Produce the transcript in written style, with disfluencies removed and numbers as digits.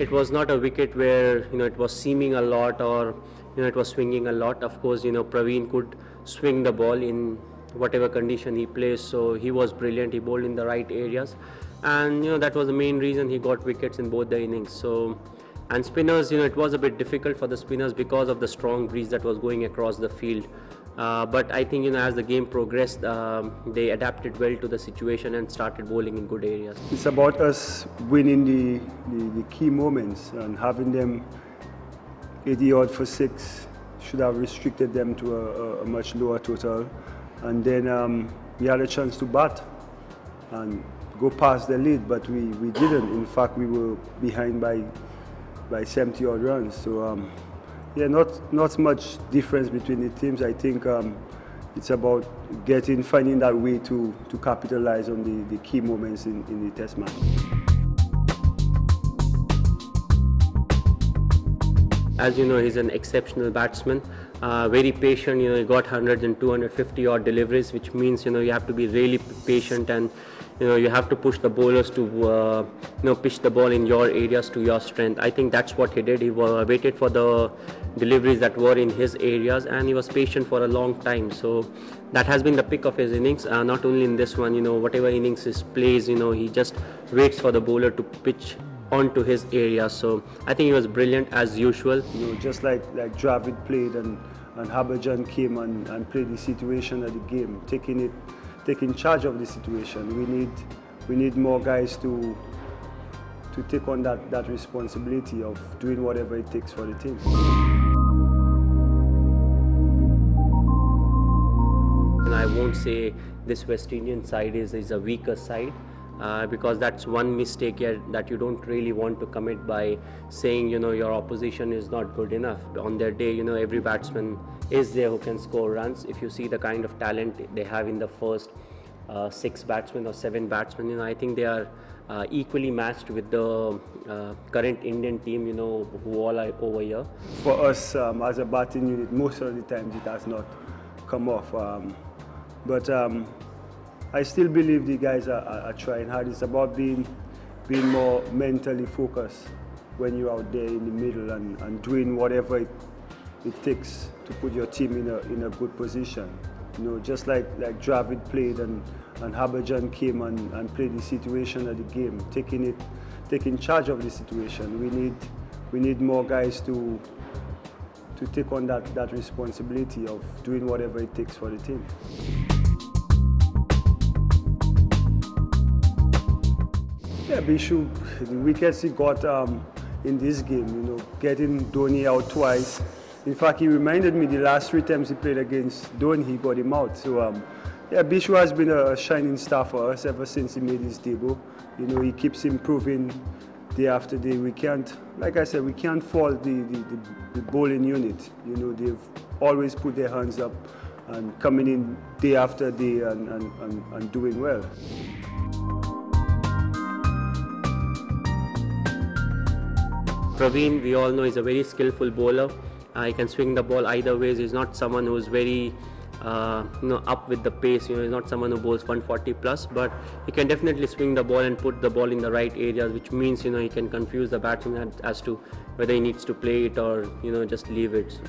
it was not a wicket where it was seaming a lot or it was swinging a lot. Of course, Praveen could swing the ball in whatever condition he plays, so he was brilliant. He bowled in the right areas, and that was the main reason he got wickets in both the innings. So, and spinners, it was a bit difficult for the spinners because of the strong breeze that was going across the field. But I think as the game progressed, they adapted well to the situation and started bowling in good areas. It's about us winning the key moments, and having them 80 odd for 6 should have restricted them to a much lower total. And then we had a chance to bat and go past the lead, but we didn't. In fact, we were behind by 70 odd runs. So yeah, not much difference between the teams. I think it's about finding that way to capitalize on the key moments in the test match. As you know, he's an exceptional batsman, very patient. He got 100 and 250 odd deliveries, which means you have to be really patient, and you have to push the bowlers to pitch the ball in your areas to your strength. I think that's what he did. He waited for the deliveries that were in his areas, and he was patient for a long time. So that has been the pick of his innings. Not only in this one, whatever innings he plays, he just waits for the bowler to pitch onto his area. So I think he was brilliant as usual. Just like Dravid played and Harbhajan came and played the situation of the game, taking charge of the situation. We need more guys to take on that responsibility of doing whatever it takes for the team. And I won't say this West Indian side is a weaker side. Because that's one mistake here that you don't really want to commit by saying your opposition is not good enough. On their day, every batsman is there who can score runs. If you see the kind of talent they have in the first 6 batsmen or 7 batsmen, I think they are equally matched with the current Indian team, who all are over here. For us as a batting unit, most of the times it has not come off, but I still believe the guys are trying hard. It's about being more mentally focused when you're out there in the middle and doing whatever it takes to put your team in a good position. Just like Dravid played and Harbhajan came and played the situation of the game, taking charge of the situation. We need more guys to take on that responsibility of doing whatever it takes for the team. Yeah, Bishu, the wickets he got in this game, getting Dhoni out twice. In fact, he reminded me the last 3 times he played against Dhoni, he got him out. So yeah, Bishu has been a shining star for us ever since he made his debut. He keeps improving day after day. We can't, like I said, we can't fault the bowling unit. They've always put their hands up and coming in day after day and doing well. Praveen, we all know, is a very skillful bowler. He can swing the ball either ways. He's not someone who's very up with the pace. He's not someone who bowls 140 plus, but he can definitely swing the ball and put the ball in the right areas, which means he can confuse the batsman as to whether he needs to play it or just leave it.